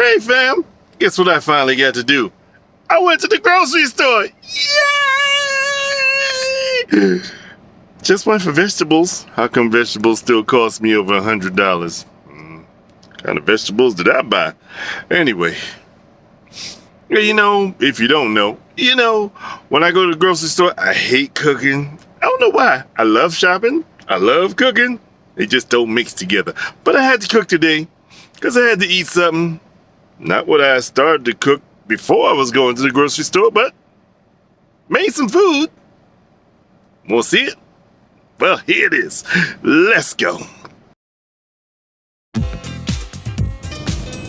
Hey fam, guess what I finally got to do? I went to the grocery store. Yay! Just went for vegetables. How come vegetables still cost me over $100? Kind of vegetables did I buy? Anyway, if you don't know, when I go to the grocery store, I hate cooking. I don't know why. I love shopping. I love cooking. They just don't mix together. But I had to cook today because I had to eat something. Not what I started to cook before I was going to the grocery store, but made some food. Want to see it? Well, here it is. Let's go.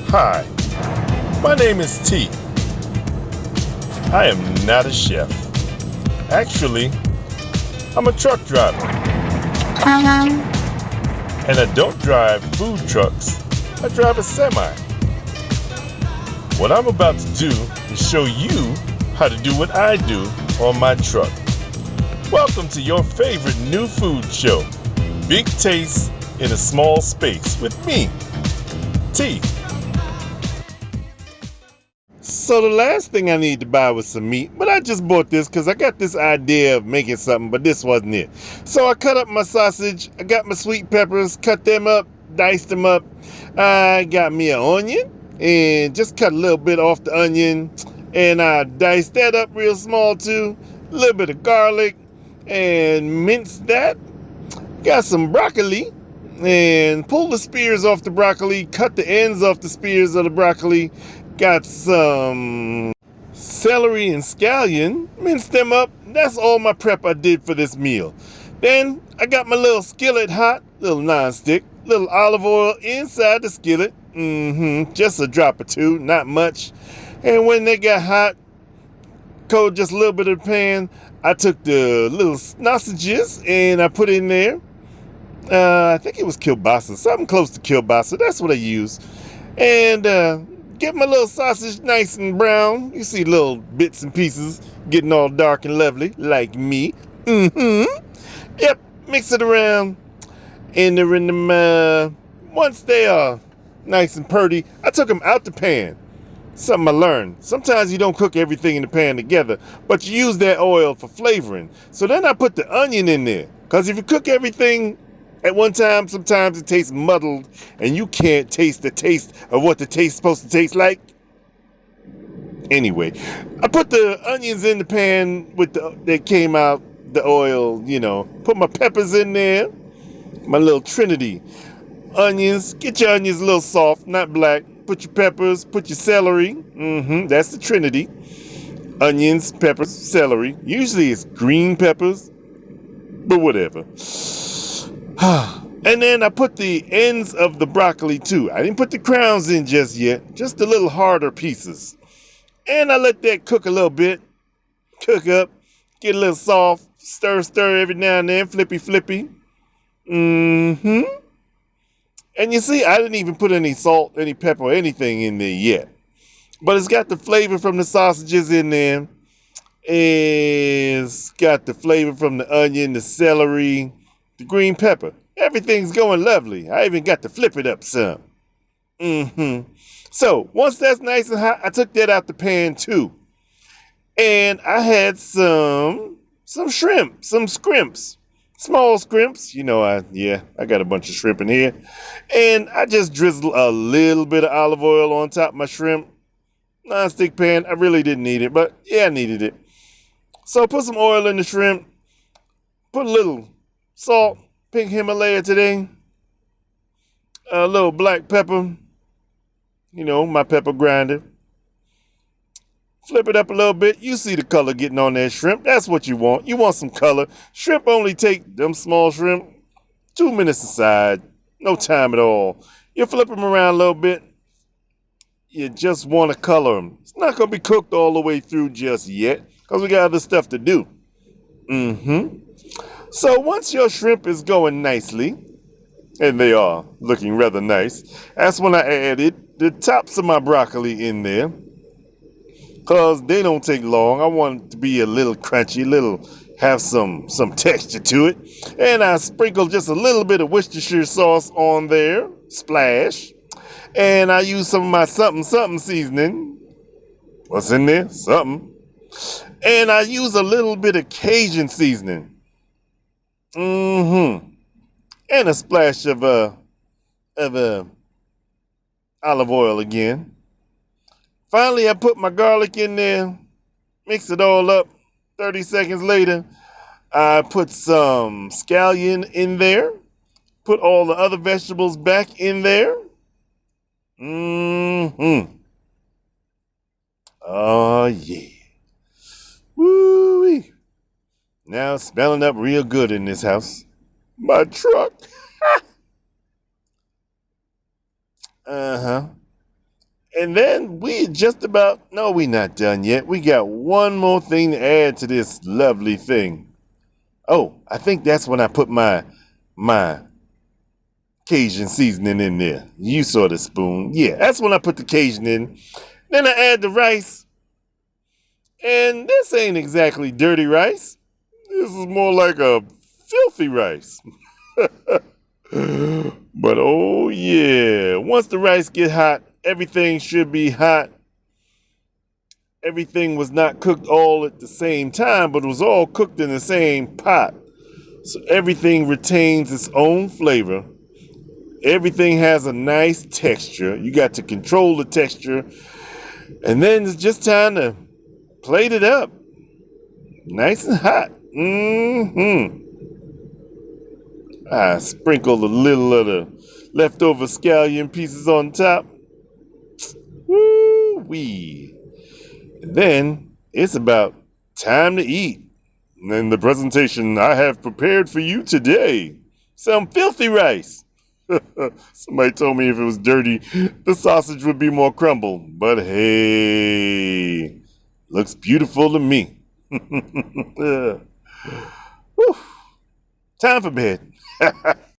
Hi, my name is T. I am not a chef. Actually, I'm a truck driver. And I don't drive food trucks. I drive a semi. What I'm about to do is show you how to do what I do on my truck. Welcome to your favorite new food show, Big Taste in a Small Space with me, T. So the last thing I need to buy was some meat, but I just bought this because I got this idea of making something, but this wasn't it. So I cut up my sausage, I got my sweet peppers, cut them up, diced them up. I got me an onion and just cut a little bit off the onion, and I diced that up real small too. A little bit of garlic and minced that. Got some broccoli and pulled the spears off the broccoli, cut the ends off the spears of the broccoli. Got some celery and scallion, minced them up. That's all my prep I did for this meal. Then I got my little skillet hot, little nonstick, little olive oil inside the skillet. Just a drop or two, not much. And when they got hot, cold just a little bit of the pan, I took the little sausages and I put in there. I think it was kielbasa, something close to kielbasa. That's what I used. And get my little sausage nice and brown. You see little bits and pieces getting all dark and lovely, like me. Yep, mix it around. And they're in them, once they are nice and purty, I took them out the pan. Something I learned. Sometimes you don't cook everything in the pan together, but you use that oil for flavoring. So then I put the onion in there. Because if you cook everything at one time, sometimes it tastes muddled and you can't taste the taste of what the taste is supposed to taste like. Anyway, I put the onions in the pan that came out the oil, Put my peppers in there, my little trinity. Onions, get your onions a little soft, not black. Put your peppers, put your celery. That's the trinity. Onions, peppers, celery. Usually it's green peppers, but whatever. And then I put the ends of the broccoli too. I didn't put the crowns in just yet, just the little harder pieces. And I let that cook a little bit, cook up, get a little soft, stir every now and then, flippy. And you see, I didn't even put any salt, any pepper, or anything in there yet. But it's got the flavor from the sausages in there. It's got the flavor from the onion, the celery, the green pepper. Everything's going lovely. I even got to flip it up some. So once that's nice and hot, I took that out the pan too. And I had some shrimp, some scrimps. Small scrimps, I got a bunch of shrimp in here. And I just drizzled a little bit of olive oil on top of my shrimp. Non-stick pan, I really didn't need it, but yeah, I needed it. So put some oil in the shrimp. Put a little salt, pink Himalaya today. A little black pepper. My pepper grinder. Flip it up a little bit. You see the color getting on that shrimp. That's what you want. You want some color. Shrimp only take, them small shrimp, 2 minutes aside. No time at all. You flip them around a little bit. You just want to color them. It's not going to be cooked all the way through just yet because we got other stuff to do. So once your shrimp is going nicely, and they are looking rather nice, that's when I added the tops of my broccoli in there. Because they don't take long. I want it to be a little crunchy, have some texture to it. And I sprinkled just a little bit of Worcestershire sauce on there. Splash. And I use some of my something something seasoning. What's in there? Something. And I use a little bit of Cajun seasoning. Mm-hmm. And a splash of olive oil again. Finally, I put my garlic in there, mix it all up. 30 seconds later, I put some scallion in there, put all the other vegetables back in there. Mm-hmm. Oh, yeah. Woo-wee. Now it's smelling up real good in this house. My truck. Uh-huh. And then we just about, no, we not done yet. We got one more thing to add to this lovely thing. Oh, I think that's when I put my Cajun seasoning in there. You saw the spoon. Yeah, that's when I put the Cajun in. Then I add the rice. And this ain't exactly dirty rice. This is more like a filthy rice. But oh yeah, once the rice get hot, everything should be hot. Everything was not cooked all at the same time, but it was all cooked in the same pot. So everything retains its own flavor. Everything has a nice texture. You got to control the texture. And then it's just time to plate it up. Nice and hot. Mm-hmm. I sprinkled a little of the leftover scallion pieces on top. Woo-wee. And then it's about time to eat. And the presentation I have prepared for you today. Some filthy rice. Somebody told me if it was dirty, the sausage would be more crumbled. But hey, looks beautiful to me. Whew. Time for bed.